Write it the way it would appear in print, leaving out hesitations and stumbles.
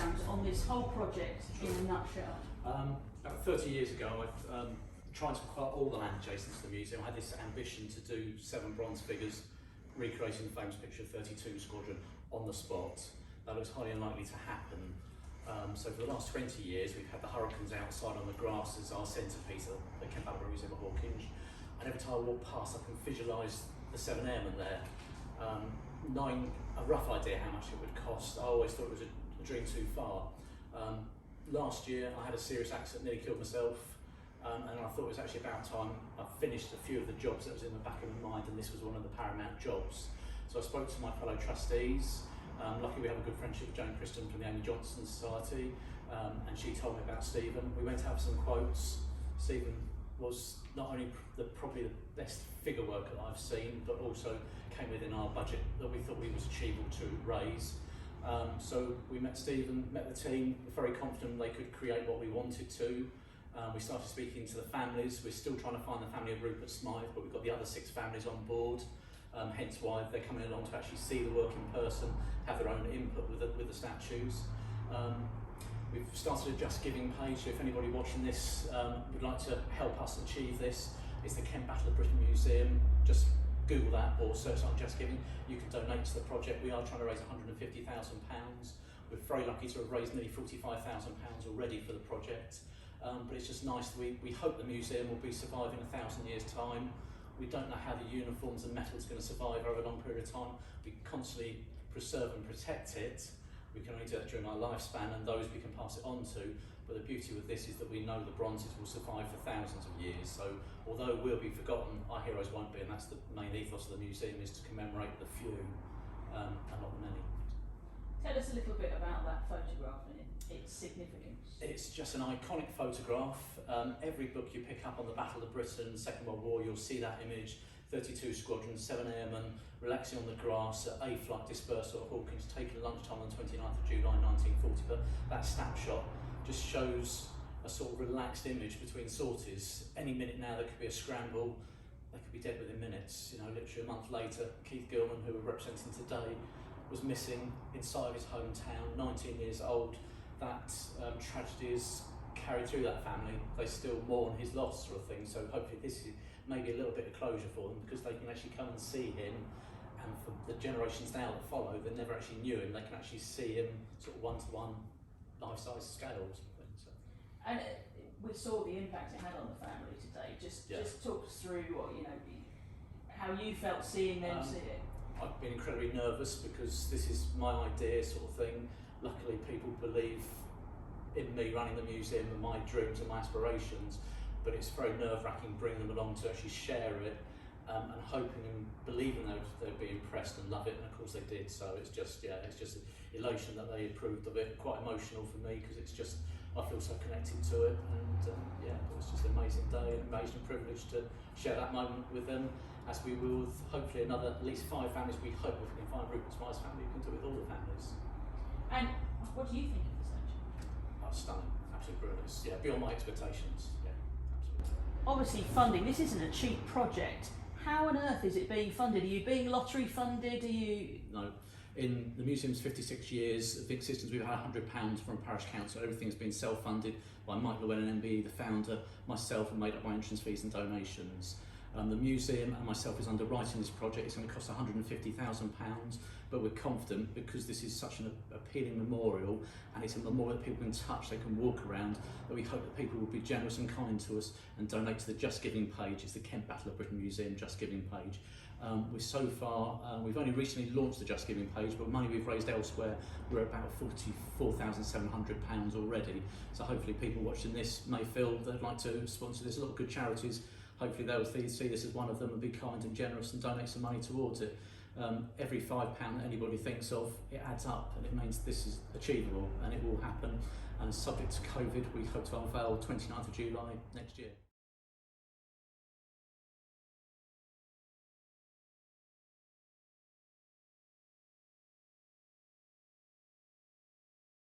background on this whole project in a nutshell? About 30 years ago, I tried to acquire all the land adjacent to the museum. I had this ambition to do 7 bronze figures, recreating the famous picture of 32 Squadron on the spot. That looks highly unlikely to happen. So for the last 20 years, we've had the hurricanes outside on the grass as our centrepiece at the KBoBM Museum at Hawkinge. And every time I walk past, I can visualise the 7 airmen there. Knowing a rough idea how much it would cost, I always thought it was a dream too far. Last year, I had a serious accident, nearly killed myself, and I thought it was actually about time I finished a few of the jobs that was in the back of my mind, and this was one of the paramount jobs. So I spoke to my fellow trustees. Luckily we have a good friendship with Jane Christen from the Amy Johnson Society, and she told me about Stephen. We went to have some quotes. Stephen was not only probably the best figure work that I've seen, but also came within our budget that we thought was achievable to raise. So we met Stephen, met the team, very confident they could create what we wanted to. We started speaking to the families. We're still trying to find the family of Rupert Smythe, but we've got the other 6 families on board. Hence why they're coming along to actually see the work in person, have their own input with the statues. We've started a Just Giving page, so if anybody watching this would like to help us achieve this, it's the Kent Battle of Britain Museum. Just Google that or search on Just Giving. You can donate to the project. We are trying to raise £150,000. We're very lucky to have raised nearly £45,000 already for the project. But it's just nice that we hope the museum will be surviving 1,000 years' time. We don't know how the uniforms and metal's going to survive over a long period of time. We constantly preserve and protect it. We can only do that during our lifespan, and those we can pass it on to. But the beauty with this is that we know the bronzes will survive for thousands of years. So although we'll be forgotten, our heroes won't be, and that's the main ethos of the museum, is to commemorate the few and not the many. Tell us a little bit about that photograph and its significance. It's just an iconic photograph. Every book you pick up on the Battle of Britain, Second World War, you'll see that image. 32 Squadron, 7 airmen relaxing on the grass at A Flight dispersal at Hawkinge, taken lunchtime on the 29th of July 1940. But that snapshot just shows a sort of relaxed image between sorties. Any minute now there could be a scramble, they could be dead within minutes. You know, literally a month later, Keith Gilman, who we're representing today, was missing inside his hometown, 19 years old. That tragedy is carried through that family. They still mourn his loss, sort of thing. So hopefully this is maybe a little bit of closure for them, because they can actually come and see him, and for the generations now that follow, they never actually knew him, they can actually see him sort of one-to-one life-size scales. So. And we saw the impact it had on the family today. Just talk us through what, you know, how you felt seeing them see it. I've been incredibly nervous because this is my idea, sort of thing. Luckily people believe in me running the museum and my dreams and my aspirations, but it's very nerve-wracking bringing them along to actually share it, and hoping and believing they'd be impressed and love it, and of course they did. So it's just elation that they approved of it. Quite emotional for me, because it's just, I feel so connected to it, and it was just an amazing day, an amazing privilege to share that moment with them, as we will with hopefully another at least 5 families. We hope if we can find Rupert Smythe's family, we can do it with all the families. And what do you think of the statue? Oh, stunning, absolutely brilliant. Beyond my expectations. Yeah, absolutely. Obviously funding, this isn't a cheap project. How on earth is it being funded? Are you being lottery funded? Are you? No. In the museum's 56 years of existence, we've had £100 from Parish Council. Everything's been self-funded by Michael Llewellyn MBE, the founder, myself, and made up by entrance fees and donations. The museum and myself is underwriting this project. It's going to cost £150,000, but we're confident, because this is such an appealing memorial, and it's a memorial that people can touch, they can walk around, that we hope that people will be generous and kind to us and donate to the Just Giving page. It's the Kent Battle of Britain Museum Just Giving page. We've only recently launched the Just Giving page, but money we've raised elsewhere, we're at about £44,700 already. So hopefully people watching this may feel they'd like to sponsor this. A lot of good charities, hopefully they'll see this as one of them and be kind and generous and donate some money towards it. Every £5 that anybody thinks of, it adds up, and it means this is achievable and it will happen. And subject to COVID, we hope to unveil 29th of July next year.